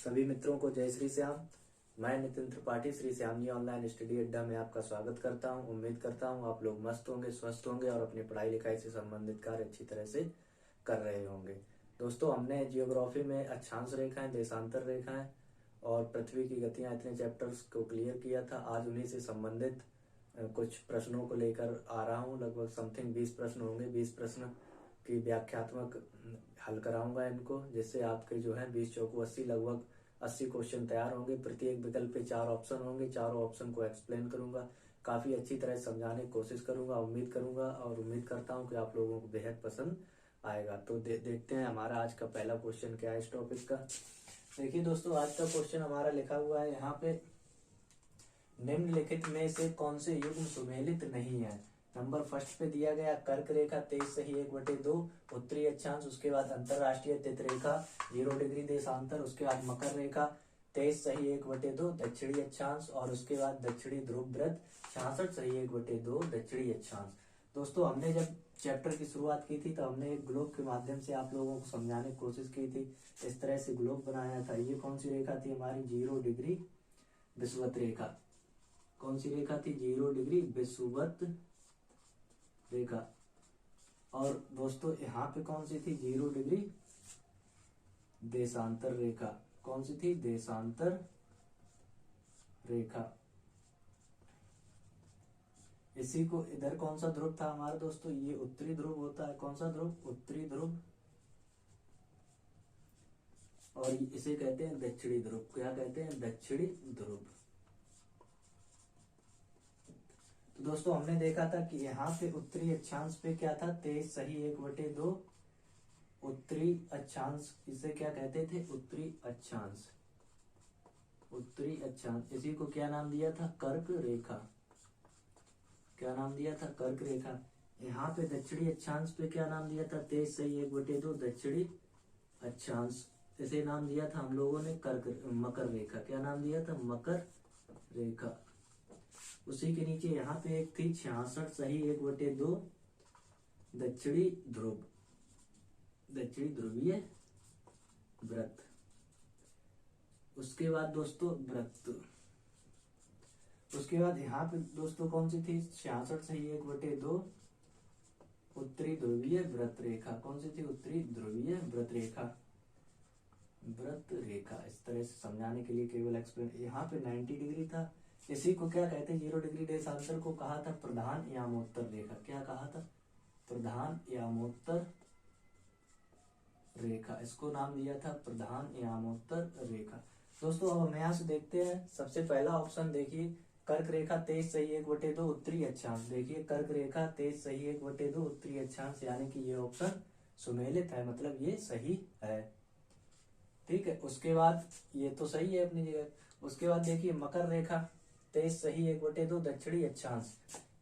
सभी मित्रों को जय श्री श्याम। मैं नितिन त्रिपाठी श्री श्याम जी ऑनलाइन स्टडी अड्डा में आपका स्वागत करता हूं। उम्मीद करता हूं आप लोग मस्त होंगे, स्वस्थ होंगे और अपनी पढ़ाई लिखाई से संबंधित कार्य अच्छी तरह से कर रहे होंगे। दोस्तों, हमने जियोग्राफी में अक्षांश रेखाएं, देशांतर रेखाएं और पृथ्वी की गतियां, इतने चैप्टर्स को क्लियर किया था। आज उन्हीं से संबंधित कुछ प्रश्नों को लेकर आ रहा हूँ। लगभग समथिंग 20 प्रश्न होंगे। 20 प्रश्न की व्याख्यात्मक हल कराऊंगा इनको, जिससे आपके जो है 20 चौको 80 लगभग 80 क्वेश्चन तैयार होंगे। प्रत्येक विकल्प पे 4 ऑप्शन होंगे। चारों ऑप्शन को एक्सप्लेन करूंगा, काफी अच्छी तरह समझाने की कोशिश करूंगा। उम्मीद करूंगा और उम्मीद करता हूं कि आप लोगों को बेहद पसंद आएगा। तो देखते हैं हमारा आज का पहला क्वेश्चन क्या है इस टॉपिक का। देखिए दोस्तों, आज का क्वेश्चन हमारा लिखा हुआ है यहाँ पे, निम्नलिखित में से कौन से युग्म सुमेलित नहीं है। नंबर फर्स्ट पे दिया गया कर्क रेखा 23 सही 1/2 उत्तरी अक्षांश, उसके बाद अंतरराष्ट्रीय तिथ रेखा 0 डिग्री देशांतर, उसके बाद मकर रेखा 23 सही 1/2 दक्षिणी अक्षांश और उसके बाद दक्षिणी ध्रुव व्रत 66 सही 1/2 दक्षिणी अक्षांश। दोस्तों, हमने जब चैप्टर की शुरुआत की थी तो हमने एक ग्लोब के माध्यम से आप लोगों को समझाने की कोशिश की थी। इस तरह से ग्लोब बनाया था। ये कौन सी रेखा थी हमारी? 0 डिग्री विषुवत रेखा। कौन सी रेखा थी? 0 डिग्री विषुवत रेखा। और दोस्तों यहाँ पे कौन सी थी? 0 डिग्री देशांतर रेखा। कौन सी थी? देशांतर रेखा। इसी को इधर कौन सा ध्रुव था हमारा दोस्तों? ये उत्तरी ध्रुव होता है। कौन सा ध्रुव? उत्तरी ध्रुव। और इसे कहते हैं दक्षिणी ध्रुव। क्या कहते हैं? दक्षिणी ध्रुव। तो दोस्तों, हमने देखा था कि यहाँ पे उत्तरी अक्षांश पे क्या था? 23 सही 1/2 उत्तरी अक्षांश। इसे क्या कहते थे? उत्तरी अक्षांश। उत्तरी अक्षांश। इसी को क्या नाम दिया था? कर्क रेखा। क्या नाम दिया था? कर्क रेखा। यहाँ पे दक्षिणी अक्षांश पे क्या नाम दिया था? 23 सही 1/2 दक्षिणी अक्षांश। इसे नाम दिया था हम लोगों ने मकर रेखा। क्या नाम दिया था? मकर रेखा। उसी के नीचे यहाँ पे एक थी 66 सही 1/2 दक्षिणी ध्रुव, दक्षिणी ध्रुवीय व्रत। उसके बाद दोस्तों व्रत। उसके बाद यहाँ पे दोस्तों कौन सी थी? 66 सही 1/2 उत्तरी ध्रुवीय व्रत रेखा। कौन सी थी? उत्तरी ध्रुवीय व्रत रेखा। व्रत रेखा। इस तरह से समझाने के लिए केवल एक्सप्लेन। यहाँ पे 90 डिग्री था। इसी को क्या कहते हैं? 0 डिग्री देशांतर को कहा था प्रधान यामोत्तर रेखा। क्या कहा था? प्रधान यामोत्तर रेखा। इसको नाम दिया था प्रधान यामोत्तर रेखा। दोस्तों, अब हम यहाँ से देखते हैं। सबसे पहला ऑप्शन देखिए, कर्क रेखा 23 सही 1/2 उत्तरी अक्षांश। देखिए, कर्क रेखा 23 सही 1/2 उत्तरी अक्षांश, यानी कि ये ऑप्शन सुमेलित है, मतलब ये सही है। ठीक है। उसके बाद ये तो सही है अपनी जगह। उसके बाद देखिए मकर रेखा 23 सही 1/2 दक्षिणी अक्षांश।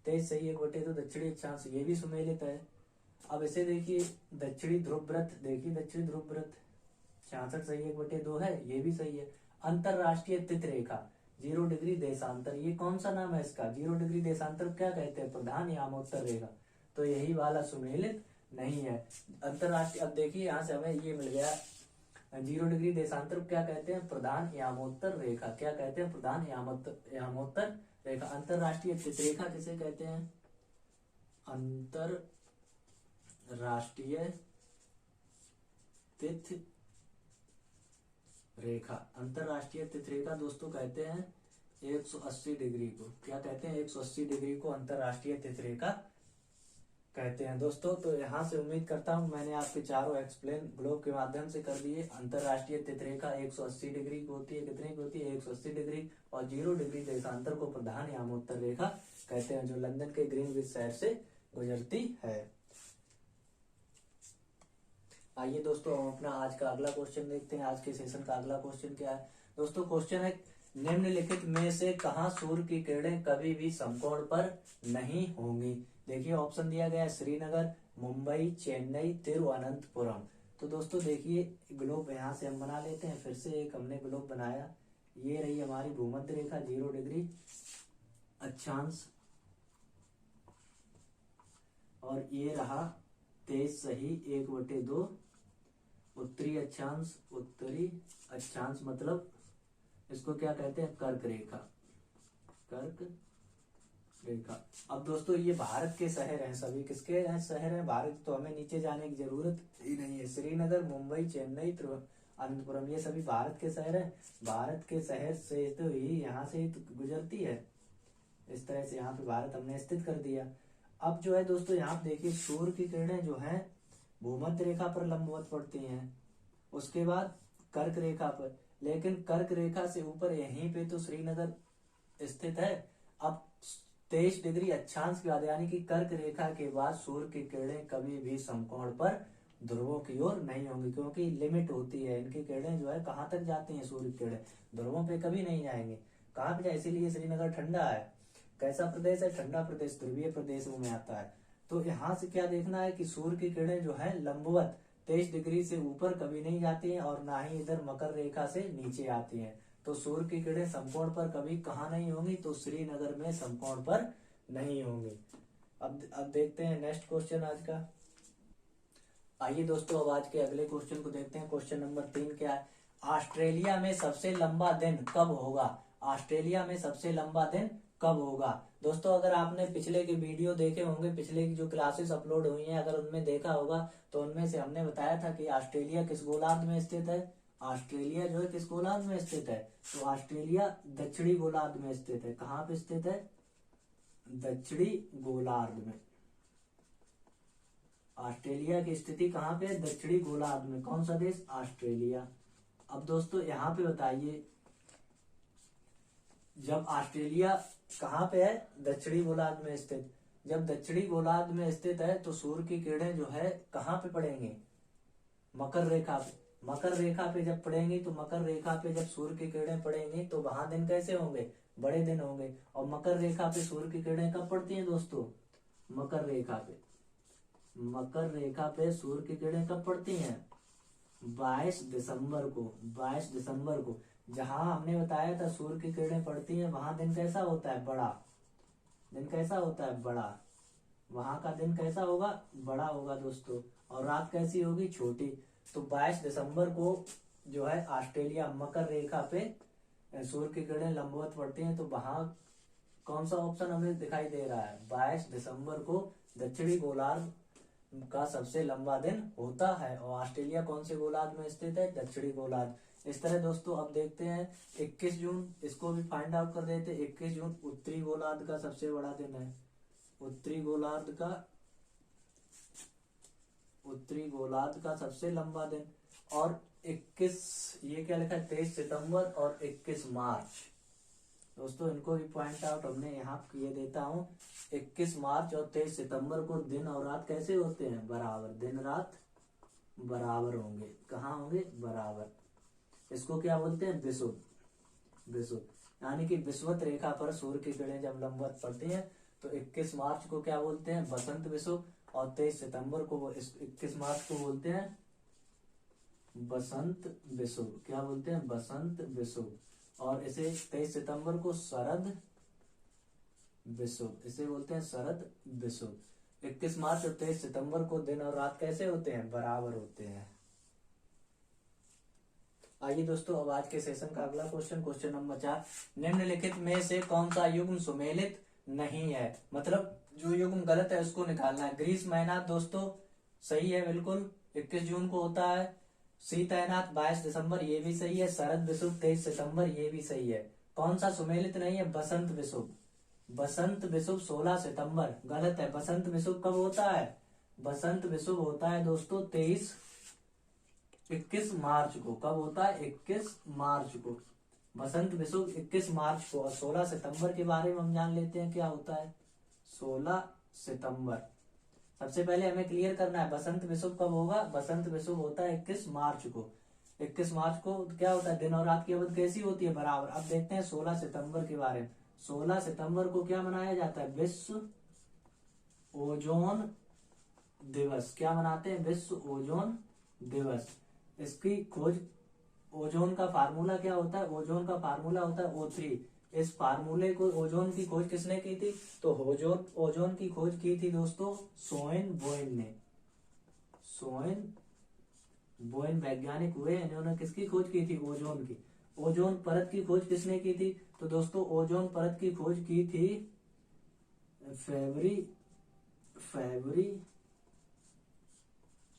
23 सही 1/2 दक्षिणी अक्षांश, ये भी सुमेलित है। अब इसे देखिए दक्षिणी ध्रुव व्रत। देखिए दक्षिणी ध्रुव व्रत 66 सही 1/2 है, ये भी सही है। अंतरराष्ट्रीय तिथ रेखा 0 डिग्री देशांतर, ये कौन सा नाम है इसका? 0 डिग्री देशांतर क्या कहते हैं? प्रधान यामोत्तर रेखा। तो यही वाला सुमेलित नहीं है। अंतरराष्ट्रीय, अब देखिए यहाँ से हमें ये मिल गया 0 डिग्री देशांतर क्या कहते हैं? प्रधान यामोत्तर रेखा। क्या कहते हैं? प्रधान यामोत्तर रेखा। अंतरराष्ट्रीय तिथ रेखा किसे कहते हैं? अंतरराष्ट्रीय तिथ रेखा। अंतरराष्ट्रीय तिथ रेखा दोस्तों कहते हैं 180 डिग्री को। क्या कहते हैं? 180 डिग्री को अंतरराष्ट्रीय तिथ रेखा कहते हैं दोस्तों। तो यहाँ से उम्मीद करता हूँ मैंने आपके चारों एक्सप्लेन ग्लोब के माध्यम से कर दिए। अंतरराष्ट्रीय तिथ रेखा 180 डिग्री की होती है। कितने की होती है? 180 डिग्री। और 0 डिग्री देशांतर को प्रधान यामोत्तर रेखा कहते हैं, जो लंदन के ग्रीनविच शहर से गुजरती है। आइए दोस्तों, हम अपना आज का अगला क्वेश्चन देखते हैं। आज के सेशन का अगला क्वेश्चन क्या है दोस्तों? क्वेश्चन है, निम्नलिखित में से कहाँ सूर्य की किरणें कभी भी समकोण पर नहीं होंगी। देखिए ऑप्शन दिया गया है श्रीनगर, मुंबई, चेन्नई, तिरुवनंतपुरम। तो दोस्तों देखिए, ग्लोब यहाँ से हम बना लेते हैं। फिर से एक हमने ग्लोब बनाया। ये रही हमारी भूमध्य रेखा 0 डिग्री अक्षांश, और ये रहा 23 सही 1/2 उत्तरी अक्षांश, उत्तरी अक्षांश मतलब इसको क्या कहते हैं, कर्क रेखा, कर्क रेखा। अब दोस्तों ये भारत के शहर हैं, सभी किसके हैं शहर हैं, भारत, तो हमें नीचे जाने की जरूरत ही नहीं है। श्रीनगर, मुंबई, चेन्नई, तिरुवनंतपुरम, ये सभी भारत के शहर हैं। भारत के शहर से तो ही यहाँ से ही तो गुजरती है, इस तरह से यहाँ पे भारत हमने स्थित कर दिया। अब जो है दोस्तों यहाँ पे देखिए सूर्य की किरणें जो है भूमध्य रेखा पर लंबवत पड़ती हैं, उसके बाद कर्क रेखा पर, लेकिन कर्क रेखा से ऊपर यहीं पे तो श्रीनगर स्थित है। अब 23 डिग्री अक्षांश के बाद यानी कि कर्क रेखा के बाद सूर्य की किरणें कभी भी समकोण पर ध्रुवों की ओर नहीं होंगी, क्योंकि लिमिट होती है इनकी किरणें जो है कहाँ तक जाती हैं, सूर्य की किरणें ध्रुवों पे कभी नहीं जाएंगे। कहाँ पे जाए, इसीलिए श्रीनगर ठंडा है। कैसा प्रदेश है, ठंडा प्रदेश, ध्रुवीय प्रदेशों में आता है। तो यहाँ से क्या देखना है कि सूर्य की किरणें जो है लंबवत 23 डिग्री से ऊपर कभी नहीं जाती हैं और ना ही इधर मकर रेखा से नीचे आती हैं। तो सूर्य की किरणें समकोण पर कभी कहाँ नहीं होंगी, तो श्रीनगर में समकोण पर नहीं होंगी। अब देखते हैं नेक्स्ट क्वेश्चन आज का। आइए दोस्तों अब आज के अगले क्वेश्चन को देखते हैं। क्वेश्चन नंबर 3 क्या है, ऑस्ट्रेलिया में सबसे लंबा दिन कब होगा, ऑस्ट्रेलिया में सबसे लंबा दिन कब होगा। दोस्तों अगर आपने पिछले के वीडियो देखे होंगे, पिछले की जो क्लासेस अपलोड हुई हैं अगर उनमें देखा होगा, तो उनमें से हमने बताया था कि ऑस्ट्रेलिया किस गोलार्ध में स्थित है। ऑस्ट्रेलिया जो है किस गोलार्ध में स्थित है, तो ऑस्ट्रेलिया दक्षिणी गोलार्ध में स्थित है। कहाँ पे स्थित है, दक्षिणी गोलार्ध में। ऑस्ट्रेलिया की स्थिति कहाँ पे है, दक्षिणी गोलार्ध में। कौन सा देश, ऑस्ट्रेलिया। अब दोस्तों यहाँ पे बताइए, जब ऑस्ट्रेलिया कहाँ पे है, दक्षिणी गोलार्ध में स्थित, जब दक्षिणी गोलार्ध में स्थित है तो सूर्य की किरणें जो है कहाँ पे पड़ेंगे, मकर रेखा पे। मकर रेखा पे जब पड़ेंगी तो मकर रेखा पे जब सूर्य की किरणें पड़ेंगी तो वहां दिन कैसे होंगे, बड़े दिन होंगे। और मकर रेखा पे सूर्य की किरणें कब पड़ती हैं दोस्तों, मकर रेखा पे, मकर रेखा पे सूर्य की किरणें कब पड़ती हैं, 22 दिसंबर को, 22 दिसंबर को। जहां हमने बताया था सूर्य की किरणें पड़ती हैं वहां दिन कैसा होता है, बड़ा दिन, कैसा होता है, बड़ा। वहां का दिन कैसा होगा, बड़ा होगा दोस्तों, और रात कैसी होगी, छोटी। तो 22 दिसंबर को जो है ऑस्ट्रेलिया मकर रेखा पे सूर्य की किरणें लंबवत पड़ती हैं, तो वहां कौन सा ऑप्शन हमें दिखाई दे रहा है, 22 दिसंबर को दक्षिणी गोलार्ध का सबसे लंबा दिन होता है। और ऑस्ट्रेलिया कौन से गोलार्ध में स्थित है, दक्षिणी गोलार्ध। इस तरह दोस्तों अब देखते हैं 21 जून, इसको भी फाइंड आउट कर देते हैं। 21 जून उत्तरी गोलार्ध का सबसे बड़ा दिन है, उत्तरी गोलार्ध का, उत्तरी गोलार्ध का सबसे लंबा दिन। और 21, ये क्या लिखा है, 23 सितंबर और 21 मार्च। दोस्तों इनको भी पॉइंट आउट हमने यहाँ किए देता हूँ। 21 मार्च और 23 सितंबर को दिन और रात कैसे होते हैं, बराबर, दिन रात बराबर होंगे। कहाँ होंगे, बराबर। इसको क्या बोलते हैं, विषुव, विषुव, यानी कि विषुवत रेखा पर सूर्य की किरणें जब लंबवत पड़ती हैं तो 21 मार्च को क्या बोलते हैं, बसंत विषुव, और 23 सितंबर को, 21 मार्च को बोलते हैं बसंत विषुव। क्या बोलते हैं, बसंत विषुव। और इसे 23 सितंबर को शरद विषुव, इसे बोलते हैं शरद विषुव। 21 मार्च और 23 सितंबर को दिन और रात कैसे होते हैं, बराबर होते हैं। आइए दोस्तों अब आज के सेशन का अगला क्वेश्चन, क्वेश्चन नंबर 4, निम्नलिखित में से कौन सा युग्म सुमेलित नहीं है, मतलब जो युग्म गलत है उसको निकालना है। ग्रीष्म महीना दोस्तों सही है, बिल्कुल 21 जून को होता है। शीत अयनात 22 दिसंबर, ये भी सही है। शरद विषुव 23 सितंबर, ये भी सही है। कौन सा सुमेलित नहीं है, बसंत विषुव, बसंत विषुव 16 सितंबर, गलत है। बसंत विषुव कब होता है, बसंत विषुव होता है दोस्तों 21 मार्च को। कब होता है, 21 मार्च को बसंत विषुव 21 मार्च को। और 16 सितंबर के बारे में हम जान लेते हैं क्या होता है, 16 सितंबर। सबसे पहले हमें क्लियर करना है बसंत विषुव कब होगा, बसंत विषुव होता है 21 मार्च को। 21 मार्च को क्या होता है, दिन और रात की अवधि कैसी होती है, बराबर। अब देखते हैं 16 सितंबर के बारे में। 16 सितंबर को क्या मनाया जाता है, विश्व ओजोन दिवस। क्या मनाते हैं, विश्व ओजोन दिवस। इसकी खोज, ओजोन का फार्मूला क्या होता है, ओजोन का फार्मूला होता है O3। इस फार्मूले को, ओजोन की खोज किसने की थी, तो ओजोन की खोज की थी दोस्तों सोएन बोएन ने, सोएन बोयन वैज्ञानिक हुए, इन्होंने किसकी खोज की थी? ओजोन की। ओजोन परत की खोज किसने की थी? तो दोस्तों ओजोन परत की खोज की थी फेबरी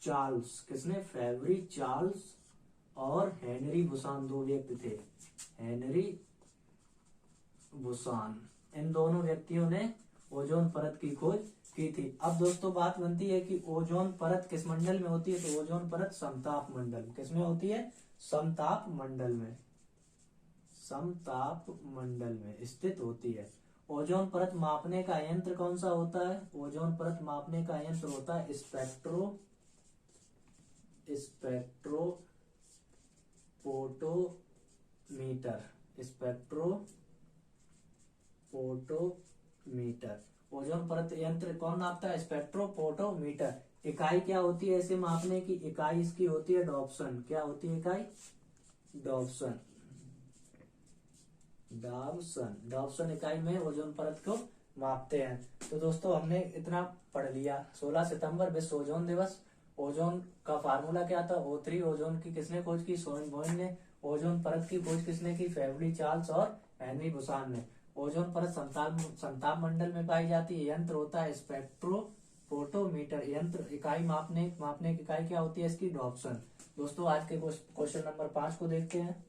चार्ल्स। किसने? फेबरी चार्ल्स और हेनरी बुसान, दो व्यक्ति थे, हेनरी बुसान। इन दोनों व्यक्तियों ने ओजोन परत की खोज की थी। अब दोस्तों बात बनती है कि ओजोन परत किस मंडल में होती है? तो ओजोन परत समताप मंडल। किसमें होती है? समताप मंडल में, समताप मंडल में स्थित होती है। ओजोन परत मापने का यंत्र कौन सा होता है? ओजोन परत मापने का यंत्र होता है स्पेक्ट्रोपोटोमीटर। ओजोन परत यंत्र कौन नापता है? स्पेक्ट्रोपोटोमीटर। इकाई क्या होती है इसे मापने की? इकाई इसकी होती है डॉप्सन। क्या होती है इकाई? डॉप्सन। डॉप्सन इकाई में ओजोन परत को मापते हैं। तो दोस्तों हमने इतना पढ़ लिया। 16 सितंबर विश्व ओजोन दिवस। ओजोन का फार्मूला क्या था? O3। ओजोन की किसने खोज की? बोयन ने। ओजोन परत की खोज किसने की? फेबरी चार्ल्स और हेनरी बुसान ने। ओजोन परत समताप मंडल में पाई जाती है। यंत्र होता है स्पेक्ट्रोफोटोमीटर। यंत्र इकाई मापने की इकाई क्या होती है इसकी? डॉप्सन। दोस्तों आज के क्वेश्चन नंबर 5 को देखते हैं।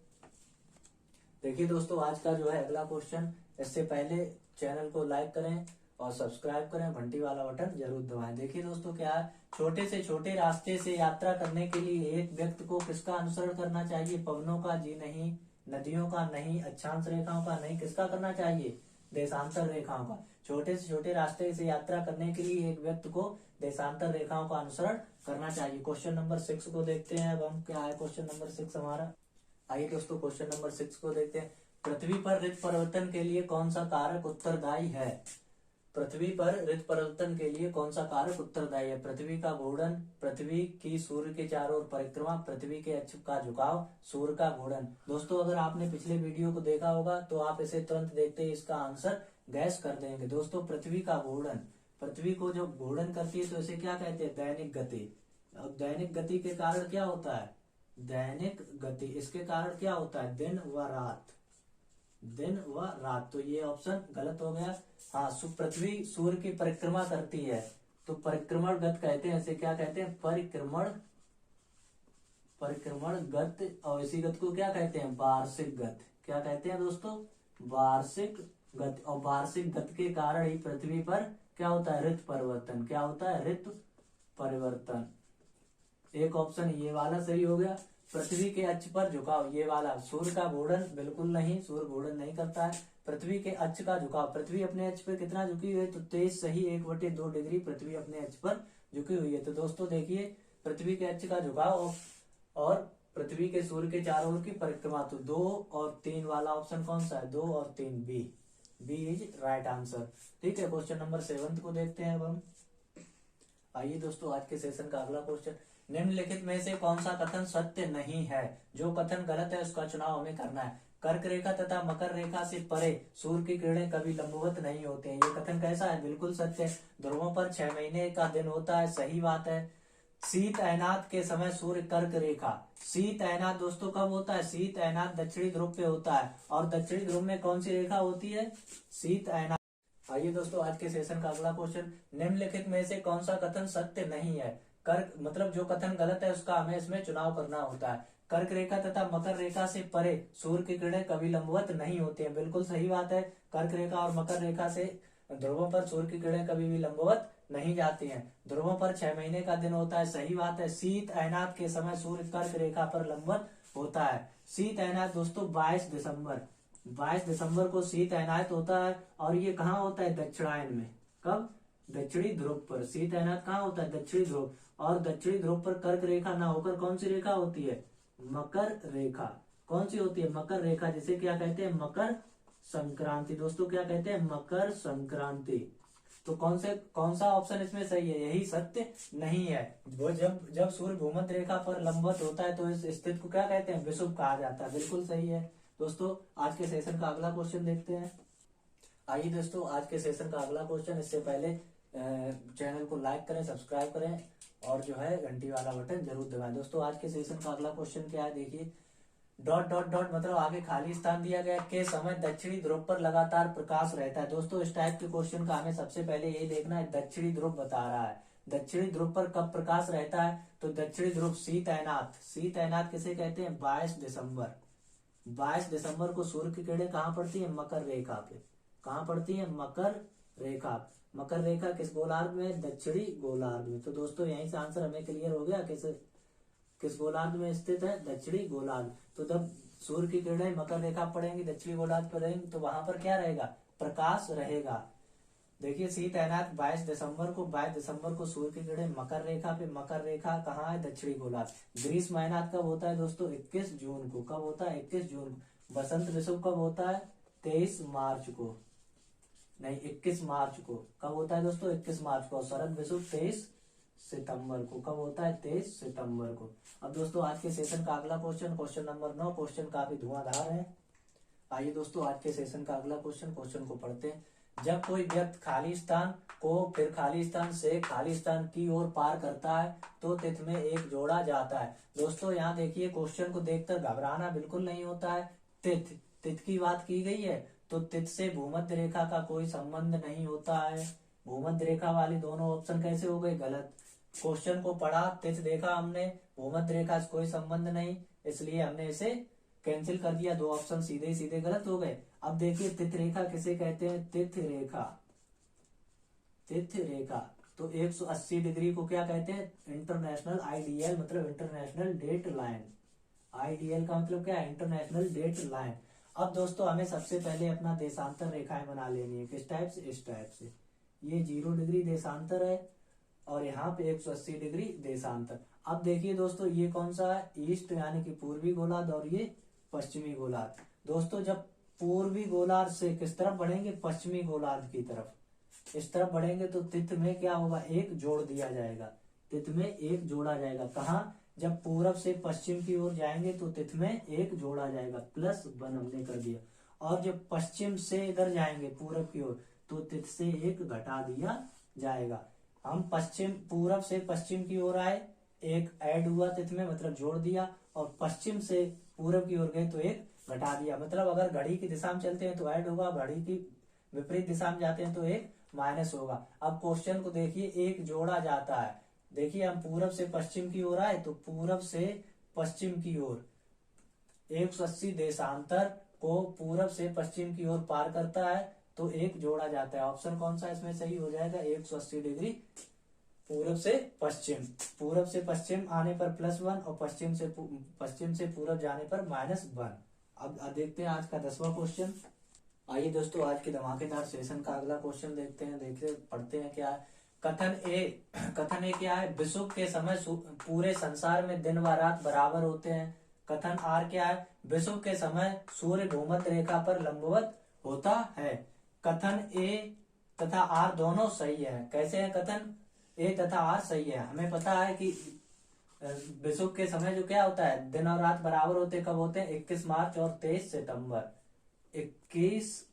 देखिए दोस्तों आज का जो है अगला क्वेश्चन। इससे पहले चैनल को लाइक करें और सब्सक्राइब करें, घंटी वाला बटन जरूर दबाएं। देखिए दोस्तों क्या है, छोटे से छोटे रास्ते से यात्रा करने के लिए एक व्यक्ति को किसका अनुसरण करना चाहिए? पवनों का? जी नहीं। नदियों का? नहीं। अक्षांश रेखाओं का? नहीं। किसका करना चाहिए? देशांतर रेखाओं का। छोटे से छोटे रास्ते से यात्रा करने के लिए एक व्यक्ति को देशांतर रेखाओं का अनुसरण करना चाहिए। क्वेश्चन नंबर 6 को देखते हैं। अब हम क्या है क्वेश्चन नंबर 6 हमारा। आइए दोस्तों क्वेश्चन नंबर 6 को देखते हैं। पृथ्वी पर ऋतु परिवर्तन के लिए कौन सा कारक उत्तरदायी है? पृथ्वी पर ऋतु परिवर्तन के लिए कौन सा कारक उत्तरदायी है? पृथ्वी का घूर्णन, पृथ्वी की सूर्य के चारों ओर परिक्रमा, पृथ्वी के अक्ष का झुकाव, सूर्य का घूर्णन। दोस्तों अगर आपने पिछले वीडियो को देखा होगा तो आप इसे तुरंत देखते ही इसका आंसर गैस कर देंगे। दोस्तों पृथ्वी का घूर्णन, पृथ्वी को जब घूर्णन करती है तो इसे क्या कहते हैं? दैनिक गति। अब दैनिक गति के कारण क्या होता है? दैनिक गति। इसके कारण क्या होता है? दिन व रात, दिन व रात। तो ये ऑप्शन गलत हो गया। हाँ, पृथ्वी सूर्य की परिक्रमा करती है तो परिक्रमण गत कहते हैं। इसे क्या कहते हैं? परिक्रमण गत। और इसी गत को क्या कहते हैं? वार्षिक गत। क्या कहते हैं दोस्तों? वार्षिक गत। और वार्षिक गत के कारण ही पृथ्वी पर क्या होता है? ऋतु परिवर्तन। क्या होता है? ऋतु परिवर्तन। एक ऑप्शन ये वाला सही हो गया। पृथ्वी के अक्ष पर झुकाव, ये वाला। सूर्य का घूर्णन बिल्कुल नहीं, सूर्य घूर्णन नहीं करता है। पृथ्वी के अक्ष का झुकाव, पृथ्वी अपने अक्ष पर कितना झुकी हुई है? तो 23 सही 1/2 डिग्री पृथ्वी अपने अक्ष पर झुकी हुई है। तो दोस्तों देखिए पृथ्वी के अक्ष का झुकाव और पृथ्वी के सूर्य के चारों ओर की परिक्रमा। तो 2 और 3 वाला ऑप्शन कौन सा है? 2 और 3 बी इज राइट आंसर। ठीक है, क्वेश्चन नंबर 7 को देखते हैं अब हम। आइए दोस्तों आज के सेशन का अगला क्वेश्चन। निम्नलिखित में से कौन सा कथन सत्य नहीं है? जो कथन गलत है उसका चुनाव हमें करना है। कर्क रेखा तथा मकर रेखा से परे सूर्य की किरणें कभी लंबवत नहीं होते हैं। ये कथन कैसा है? बिल्कुल सत्य है। ध्रुवों पर 6 महीने का दिन होता है, सही बात है। शीत अयनात के समय सूर्य कर्क रेखा। शीत अयनात दोस्तों कब होता है? शीत अयनात दक्षिणी ध्रुव पे होता है। और दक्षिणी ध्रुव में कौन सी रेखा होती है? शीत अयनात। आइए दोस्तों आज के सेशन का अगला क्वेश्चन। निम्नलिखित में से कौन सा कथन सत्य नहीं है? कर्क मतलब जो कथन गलत है उसका हमें इसमें चुनाव करना होता है। कर्क रेखा तथा मकर रेखा से परे सूर्य की किरणें कभी लंबवत नहीं होती हैं, बिल्कुल सही बात है। कर्क रेखा और मकर रेखा से ध्रुवों पर सूर्य की किरणें कभी भी लंबवत नहीं जाती हैं। ध्रुवों पर 6 महीने का दिन होता है, सही बात है। शीत अयनात के समय सूर्य कर्क रेखा पर लंबवत होता है। शीत अयनात दोस्तों 22 दिसंबर को शीत अयनात होता है। और ये कहाँ होता है? दक्षिणायन में। कब? दक्षिणी ध्रुव पर। शीत अयनात कहाँ होता है? दक्षिणी ध्रुव। और दक्षिणी ध्रुव पर कर्क रेखा ना होकर कौन सी रेखा होती है? मकर रेखा। कौन सी होती है? मकर रेखा, जिसे क्या कहते हैं? मकर संक्रांति। दोस्तों क्या कहते हैं? मकर संक्रांति। तो कौन सा ऑप्शन इसमें सही है? यही सत्य नहीं है। वो जब सूर्य भूमध्य रेखा पर लंबवत होता है तो इस स्थिति को क्या कहते हैं? विषुव कहा जाता है। बिल्कुल सही है। दोस्तों आज के सेशन का अगला क्वेश्चन देखते हैं। आइए दोस्तों आज के सेशन का अगला क्वेश्चन। इससे पहले चैनल को लाइक करें, सब्सक्राइब करें और जो है घंटी वाला बटन जरूर दबाएं। दोस्तों आज के सेशन का अगला क्वेश्चन क्या है, देखिए डॉट डॉट डॉट मतलब आगे खाली स्थान दिया गया के समय दक्षिणी ध्रुव पर लगातार प्रकाश रहता है। दोस्तों इस टाइप के क्वेश्चन का हमें सबसे पहले ये देखना है, दक्षिणी ध्रुव बता रहा है, दक्षिणी ध्रुव पर कब प्रकाश रहता है, तो दक्षिणी ध्रुव सी तैनात, सी तैनात किसे कहते हैं, 22 दिसंबर। 22 दिसंबर को सूर्य की किरणें कहाँ पड़ती है, मकर रेखा पे। कहाँ पड़ती है, मकर रेखा। मकर रेखा किस गोलार्ध में, दक्षिणी गोलार्ध में। तो दोस्तों यहीं से आंसर हमें क्लियर हो गया, किस गोलार्ध में स्थित है, दक्षिणी गोलार्ध। तो जब सूर्य की किरणें मकर रेखा पड़ेंगी, दक्षिणी गोलार्ध पर रहेंगी, तो वहां पर क्या रहेगा, प्रकाश रहेगा। देखिए सी तैनात 22 दिसंबर को सूर्य की किरणें मकर रेखा पे, मकर रेखा कहाँ है, दक्षिणी गोलार्ध। ग्रीष्म अयनात कब होता है दोस्तों, 21 जून को। कब होता है, 21 जून को। बसंत विषुव कब होता है, 23 मार्च को, नहीं 21 मार्च को। कब होता है दोस्तों, 21 मार्च को। और शरद विषुव 23 सितंबर को। कब होता है, 23 सितंबर को। अब दोस्तों आज के सेशन का अगला क्वेश्चन, क्वेश्चन नंबर 9। क्वेश्चन काफी धुआंधार है। आइए दोस्तों आज के सेशन का अगला क्वेश्चन को पढ़ते हैं। जब कोई व्यक्ति खाली स्थान को फिर खाली स्थान से खाली स्थान की ओर पार करता है तो तिथ में एक जोड़ा जाता है। दोस्तों यहाँ देखिए क्वेश्चन को देखकर घबराना बिल्कुल नहीं होता है। तिथ की बात की गई है, तो तिथ से भूमध्य रेखा का कोई संबंध नहीं होता है। भूमध्य रेखा वाली दोनों ऑप्शन कैसे हो गए, गलत। क्वेश्चन को पढ़ा, तिथ देखा हमने, भूमध्य रेखा से कोई संबंध नहीं, इसलिए हमने इसे कैंसिल कर दिया। दो ऑप्शन सीधे सीधे गलत हो गए। अब देखिए तिथ रेखा किसे कहते हैं, तिथ रेखा। तिथ रेखा तो 180 डिग्री को क्या कहते हैं, इंटरनेशनल आईडीएल मतलब इंटरनेशनल डेट लाइन। आईडीएल का मतलब क्या है, इंटरनेशनल डेट लाइन। अब दोस्तों हमें सबसे पहले अपना देशांतर रेखाएं बना लेनी है। किस टाइप से, इस टाइप से। ये 0 डिग्री देशांतर है और यहाँ पे 180 डिग्री देशांतर। अब देखिए दोस्तों ये कौन सा है, ईस्ट यानी कि पूर्वी गोलार्ध और ये पश्चिमी गोलार्ध। दोस्तों जब पूर्वी गोलार्ध से किस तरफ बढ़ेंगे, पश्चिमी गोलार्ध की तरफ इस तरफ बढ़ेंगे तो तिथ में क्या होगा, एक जोड़ दिया जाएगा। तिथ में एक जोड़ा जाएगा। कहाँ, जब पूरब से पश्चिम की ओर जाएंगे तो तिथ में एक जोड़ा जाएगा, +1 हमने कर दिया। और जब पश्चिम से इधर जाएंगे पूरब की ओर तो तिथ से एक घटा दिया जाएगा। हम पूरब से पश्चिम की ओर आए, एक ऐड हुआ तिथ में मतलब जोड़ दिया, और पश्चिम से पूरब की ओर गए तो एक घटा दिया। मतलब अगर घड़ी की दिशा में चलते हैं तो ऐड होगा, घड़ी की विपरीत दिशा में जाते हैं तो एक माइनस होगा। अब क्वेश्चन को देखिए, एक जोड़ा जाता है। देखिए हम पूरब से पश्चिम की ओर आए तो पूरब से पश्चिम की ओर 180 देशांतर को पूरब से पश्चिम की ओर पार करता है तो एक जोड़ा जाता है। ऑप्शन कौन सा इसमें सही हो जाएगा, 180 डिग्री पूरब से पश्चिम। पूरब से पश्चिम आने पर +1 और पश्चिम से पूरब जाने पर -1। अब देखते हैं आज का 10वां क्वेश्चन। आइए दोस्तों आज के धमाकेदार सेशन का अगला क्वेश्चन देखते हैं। देखते पढ़ते हैं क्या है। कथन ए क्या है, विषुव के समय पूरे संसार में दिन व रात बराबर होते हैं। कथन आर क्या है, विषुव के समय सूर्य भूमध्य रेखा पर लंबवत होता है। कथन ए तथा आर दोनों सही है। कैसे है, कथन ए तथा आर सही है। हमें पता है कि विषुव के समय जो क्या होता है, दिन और रात बराबर होते कब होते हैं, 21 मार्च और 23 सितंबर। 21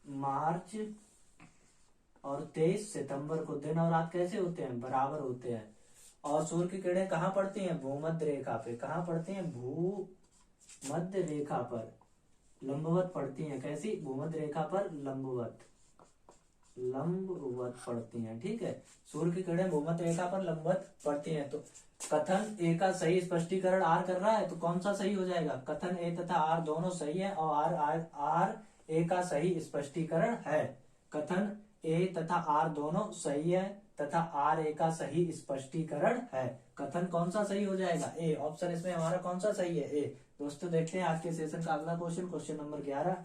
मार्च और 23 सितंबर को दिन और रात कैसे होते हैं, बराबर होते हैं। और सूर्य की किरणें कहाँ पड़ती हैं, भूमध्य रेखा पे। कहाँ पड़ती हैं, भूमध्य रेखा पर लंबवत पड़ती हैं। कैसी, भूमध्य रेखा पर लंबवत पड़ती हैं। ठीक है, सूर्य की किरणें भूमध्य रेखा पर लंबवत पड़ती हैं। तो कथन ए का सही स्पष्टीकरण आर कर रहा है तो कौन सा सही हो जाएगा, कथन ए तथा आर दोनों सही है और आर ए का सही स्पष्टीकरण है। कथन ए तथा आर दोनों सही है तथा आर ए का सही स्पष्टीकरण है। कथन कौन सा सही हो जाएगा, ए। ऑप्शन इसमें हमारा कौन सा सही है, ए। दोस्तों देखते हैं आज के सेशन का अगला क्वेश्चन, क्वेश्चन नंबर 11।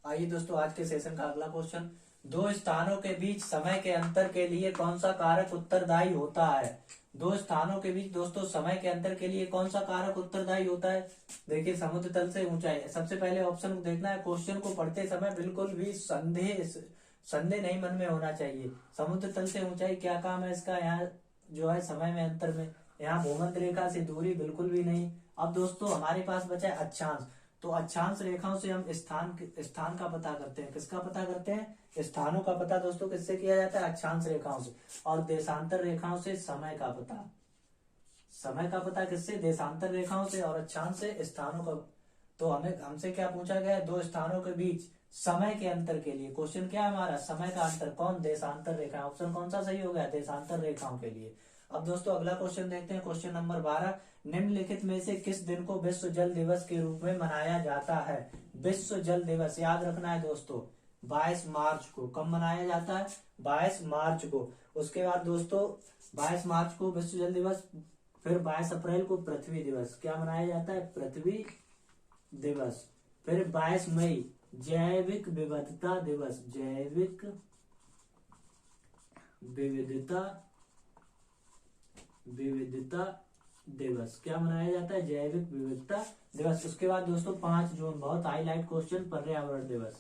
आइए दोस्तों आज के सेशन का अगला क्वेश्चन, दो स्थानों के बीच समय के अंतर के लिए कौन सा कारक उत्तरदायी होता है। दो स्थानों के बीच दोस्तों समय के अंतर के लिए कौन सा कारक उत्तरदायी होता है। देखिए समुद्र तल से ऊंचाई। सबसे पहले ऑप्शन को देखना है। क्वेश्चन को पढ़ते समय बिल्कुल भी संदेह नहीं मन में होना चाहिए। समुद्र तल से ऊंचाई क्या काम है इसका, यहाँ जो है समय में अंतर में। यहाँ भूमध्य रेखा से दूरी बिल्कुल भी नहीं। अब दोस्तों हमारे पास बचा है अक्षांश। तो अक्षांश रेखाओं से हम स्थान का पता करते हैं। किसका पता करते हैं? स्थानों का पता दोस्तों किससे किया जाता है? अक्षांश रेखाओं से। और देशांतर रेखाओं से समय का पता। समय का पता किससे? देशांतर रेखाओं से। और अक्षांश से स्थानों का। तो हमसे क्या पूछा गया है? दो स्थानों के बीच समय के अंतर के लिए क्वेश्चन क्या है हमारा? समय का अंतर। कौन? देशांतर रेखा। ऑप्शन कौन सा सही हो गया? देशांतर रेखाओं के लिए। अब दोस्तों अगला क्वेश्चन देखते हैं, क्वेश्चन नंबर 12। निम्नलिखित में से किस दिन को विश्व जल दिवस के रूप में मनाया जाता है? विश्व जल दिवस याद रखना है दोस्तों, 22 मार्च को। कब मनाया जाता है? 22 मार्च को। उसके बाद दोस्तों 22 मार्च को विश्व जल दिवस, फिर 22 अप्रैल को पृथ्वी दिवस। क्या मनाया जाता है? पृथ्वी दिवस। फिर 22 मई जैविक विविधता दिवस। जैविक विविधता दिवस क्या मनाया जाता है? जैविक विविधता दिवस। उसके बाद दोस्तों 5 जून, बहुत हाईलाइट क्वेश्चन, पर्यावरण दिवस।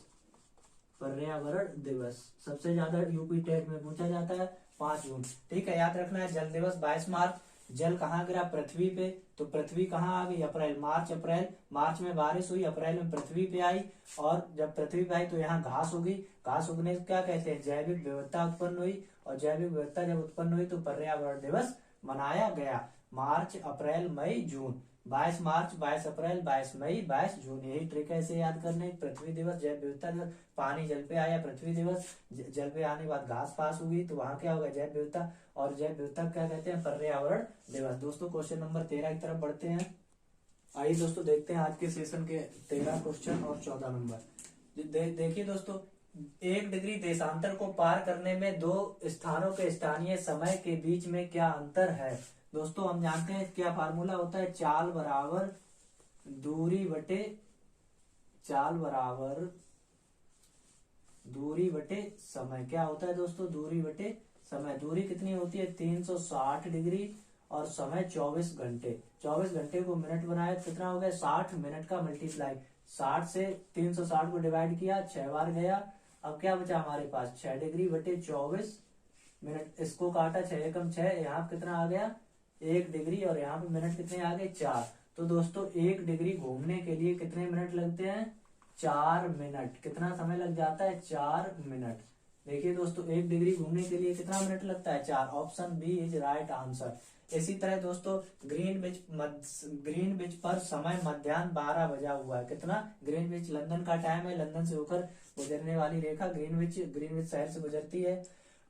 पर्यावरण दिवस सबसे ज्यादा यूपी टेट में पूछा जाता है, 5 जून। ठीक है, याद रखना है। जल दिवस 22 मार्च। जल कहाँ गिरा? पृथ्वी पे। तो पृथ्वी कहाँ आ गई? अप्रैल। अप्रैल। मार्च में बारिश हुई, अप्रैल में पृथ्वी पे आई। और जब पृथ्वी पे आई तो यहाँ घास उगी। घास उगने को क्या कहते हैं? जैविक विविधता उत्पन्न हुई। और जैविक विविधता जब उत्पन्न हुई तो पर्यावरण दिवस मनाया गया। मार्च, अप्रैल, मई, जून। 22 मार्च, 22 अप्रैल, 22 मई, 22 जून। यही ट्रिक है इसे याद करने। पृथ्वी दिवस, जैव विविधता दिवस। पानी जल पे आया, पृथ्वी दिवस। जल पे आने के बाद घास पास हुई तो वहां क्या होगा? जैव विविधता। और जैव विविधता क्या कहते हैं? पर्यावरण दिवस। दोस्तों क्वेश्चन नंबर 13 की तरफ बढ़ते हैं। आइए दोस्तों देखते हैं आज के सेशन के 13 क्वेश्चन और 14 नंबर। देखिए दोस्तों, 1 डिग्री देशांतर को पार करने में दो स्थानों के स्थानीय समय के बीच में क्या अंतर है? दोस्तों हम जानते हैं क्या फार्मूला होता है? चाल बराबर दूरी बटे समय। क्या होता है दोस्तों? दूरी बटे समय। दूरी कितनी होती है? 360 डिग्री और समय 24 घंटे। 24 घंटे को मिनट बनाया, कितना हो गया? 60 मिनट का मल्टीप्लाई। 60 से 360 को डिवाइड किया, 6 बार गया। अब क्या बचा हमारे पास? 6 डिग्री बटे 24 मिनट। इसको काटा, 6 एकम 6। यहाँ कितना आ गया? 1 डिग्री। और यहाँ पे मिनट कितने आ गए? 4। तो दोस्तों 1 डिग्री घूमने के लिए कितने मिनट लगते हैं? 4 मिनट। कितना समय लग जाता है? 4 मिनट। देखिए दोस्तों 1 डिग्री घूमने के लिए कितना मिनट लगता है? 4। Option B is right answer. इसी तरह दोस्तों ग्रीनविच पर समय मध्याह्न 12 बजा हुआ है। कितना? ग्रीनविच लंदन का टाइम है। लंदन से होकर गुजरने वाली रेखा ग्रीनविच शहर से गुजरती है।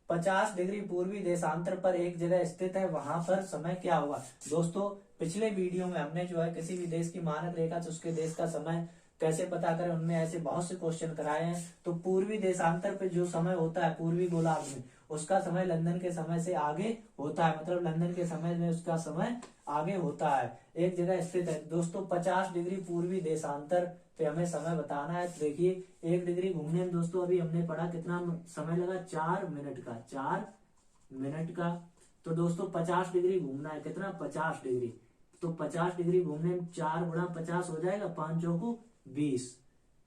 50 डिग्री पूर्वी देशांतर पर एक जगह स्थित है, वहां पर समय क्या होगा? दोस्तों पिछले वीडियो में हमने जो है किसी भी देश की मानक रेखा से उसके देश का समय कैसे पता करें, उनमें ऐसे बहुत से क्वेश्चन कराए हैं। तो पूर्वी देशांतर पे जो समय होता है पूर्वी गोलार्ध में, उसका समय लंदन के समय से आगे होता है। मतलब लंदन के समय में उसका समय आगे होता है, एक जगह स्थित है। दोस्तों 50 डिग्री पूर्वी देशांतर पे हमें समय बताना है। तो देखिए 1 डिग्री घूमने में दोस्तों अभी हमने पढ़ा कितना समय लगा? 4 मिनट का। 4 मिनट का। तो दोस्तों 50 डिग्री घूमना है, कितना? 50 डिग्री। तो 50 डिग्री घूमने में 4 गुणा 50 हो जाएगा, 5 चौको 20।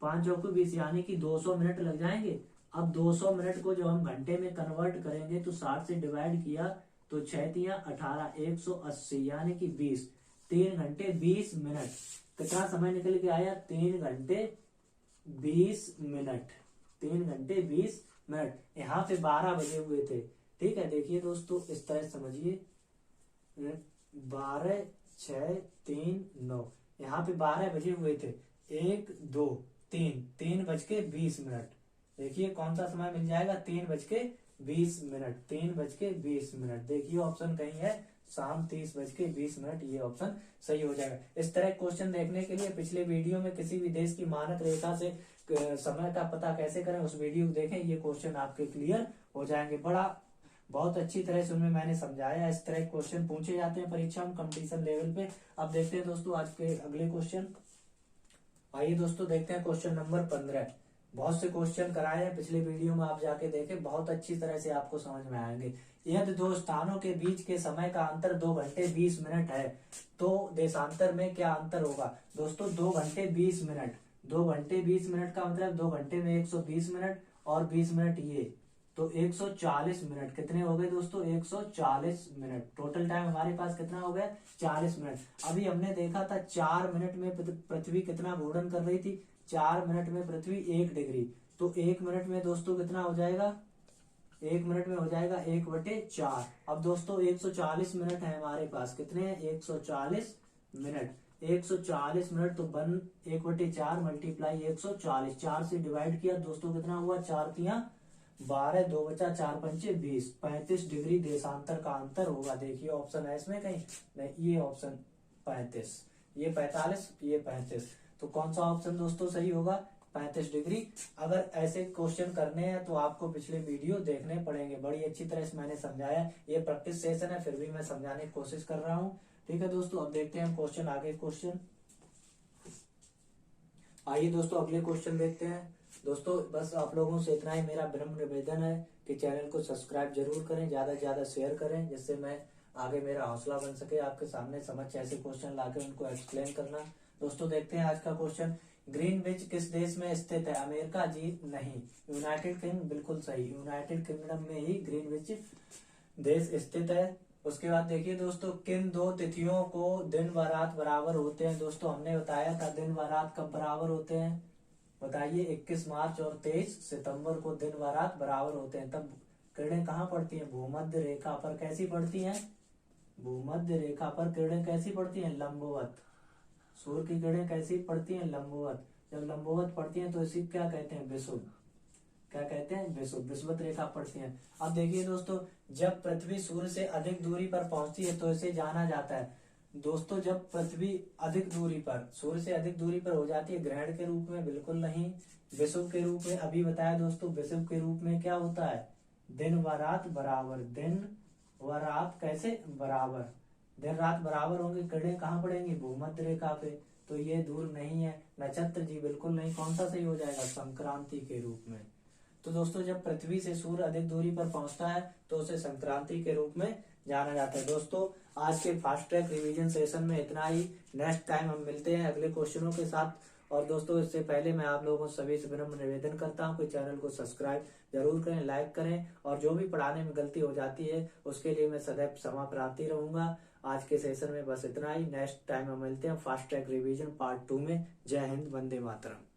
5 चौको 20 यानी कि 200 मिनट लग जाएंगे। अब 200 मिनट को जब हम घंटे में कन्वर्ट करेंगे तो 60 से डिवाइड किया तो 6 तिया 18, 180 यानी कि 20। 3 घंटे 20 मिनट। कितना समय निकल के आया? 3 घंटे 20 मिनट। 3 घंटे 20 मिनट। यहाँ पे 12 बजे हुए थे। ठीक है, देखिए दोस्तों इस तरह समझिए, 12, 6, 3, 9। यहाँ पे 12 बजे हुए थे। 1, 2, 3 बज के 20 मिनट। देखिए कौन सा समय मिल जाएगा? 3 बज के 20 मिनट। 3 बज के 20 मिनट। देखिए ऑप्शन कहीं है शाम 30 बज के 20 मिनट, ये ऑप्शन सही हो जाएगा। इस तरह क्वेश्चन देखने के लिए पिछले वीडियो में किसी भी देश की मानक रेखा से समय का पता कैसे करें उस वीडियो को देखें, ये क्वेश्चन आपके क्लियर हो जाएंगे। बहुत अच्छी तरह से उनमें मैंने समझाया। इस तरह क्वेश्चन पूछे जाते हैं परीक्षा में कंपटीशन लेवल पे। अब देखते हैं दोस्तों आज के अगले क्वेश्चन। आइए दोस्तों देखते हैं क्वेश्चन नंबर 15। बहुत से क्वेश्चन कराए हैं पिछले वीडियो में, आप जाके देखें, बहुत अच्छी तरह से आपको समझ में आएंगे। यदि दो स्थानों के बीच के समय का अंतर 2 घंटे 20 मिनट है तो देशांतर में क्या अंतर होगा? दोस्तों 2 घंटे 20 मिनट। 2 घंटे 20 मिनट का मतलब 2 घंटे में 120 मिनट और 20 मिनट ये, तो 140 मिनट कितने हो गए दोस्तों? 140 मिनट। टोटल टाइम हमारे पास कितना हो गया? 40 मिनट। अभी हमने देखा था 4 मिनट में पृथ्वी कितना घूर्णन कर रही थी? 4 मिनट में पृथ्वी 1 डिग्री। तो 1 मिनट में दोस्तों कितना हो जाएगा? 1 मिनट में हो जाएगा 1/4। अब दोस्तों 140 मिनट है हमारे पास। कितने हैं? 140 मिनट। 140 मिनट तो 1/4 मल्टीप्लाई 140, 4 से डिवाइड किया दोस्तों, कितना हुआ? 4 तिया 12, 2 बचा 4 पंचे 20, 35 डिग्री देशांतर का अंतर होगा। देखिए ऑप्शन है इसमें कहीं? नहीं, ये ऑप्शन 35, ये 45, ये 35। तो कौन सा ऑप्शन दोस्तों सही होगा? 35 डिग्री। अगर ऐसे क्वेश्चन करने हैं तो आपको पिछले वीडियो देखने पड़ेंगे। बड़ी अच्छी तरह से मैंने समझाया। ये प्रैक्टिस सेशन है, फिर भी मैं समझाने की कोशिश कर रहा हूँ। ठीक है दोस्तों, अब देखते हैं क्वेश्चन, आगे क्वेश्चन। आइए दोस्तों अगले क्वेश्चन देखते हैं। दोस्तों बस आप लोगों से इतना ही मेरा विनम्र निवेदन है कि चैनल को सब्सक्राइब जरूर करें, ज्यादा से ज्यादा शेयर करें, जिससे मैं आगे मेरा हौसला बन सके आपके सामने समझ ऐसे क्वेश्चन लाके उनको एक्सप्लेन करना। दोस्तों देखते हैं आज का क्वेश्चन। ग्रीनविच किस देश में स्थित है? अमेरिका जी नहीं, यूनाइटेड किंगडम बिल्कुल सही, यूनाइटेड किंगडम में ही ग्रीनविच देश स्थित है। उसके बाद देखिए दोस्तों, किन दो तिथियों को दिन व रात बराबर होते हैं? दोस्तों हमने बताया था दिन व रात कब बराबर होते हैं, बताइए। 21 मार्च और 23 सितंबर को दिन व रात बराबर होते हैं। तब किरणें कहाँ पड़ती हैं? भूमध्य रेखा पर। कैसी पड़ती हैं? भूमध्य रेखा पर किरणें कैसी पड़ती हैं? लंबवत। सूर्य की किरणें कैसी पड़ती हैं? लंबवत। जब लंबवत पड़ती हैं तो इसी क्या कहते हैं? विषुव। क्या कहते हैं? विषुव, विषुवत रेखा पड़ती है। अब देखिए दोस्तों, जब पृथ्वी सूर्य से अधिक दूरी पर पहुंचती है तो इसे जाना जाता है दोस्तों, जब पृथ्वी अधिक दूरी पर, सूर्य से अधिक दूरी पर हो जाती है, ग्रहण के रूप में बिल्कुल नहीं, विषुव के रूप में। अभी बताया दोस्तों, विषुव के रूप में क्या होता है? दिन व रात बराबर। दिन व रात कैसे बराबर? दिन रात बराबर होंगे, किरणें कहाँ पड़ेंगी? भूमध्य रेखा पे। तो ये दूर नहीं है। नक्षत्र जी बिल्कुल नहीं। कौन सा सही हो जाएगा? संक्रांति के रूप में। तो दोस्तों जब पृथ्वी से सूर्य अधिक दूरी पर पहुंचता है तो उसे संक्रांति के रूप में जाना जाता है। दोस्तों आज के फास्ट ट्रैक रिवीजन सेशन में इतना ही। नेक्स्ट टाइम हम मिलते हैं अगले क्वेश्चनों के साथ। और दोस्तों इससे पहले मैं आप लोगों सभी से विनम्र निवेदन करता हूं कि चैनल को सब्सक्राइब जरूर करें, लाइक करें, और जो भी पढ़ाने में गलती हो जाती है उसके लिए मैं सदैव क्षमा प्रार्थी रहूंगा। आज के सेशन में बस इतना ही। नेक्स्ट टाइम हम मिलते हैं फास्ट ट्रैक रिवीजन पार्ट 2 में। जय हिंद, वंदे मातरम।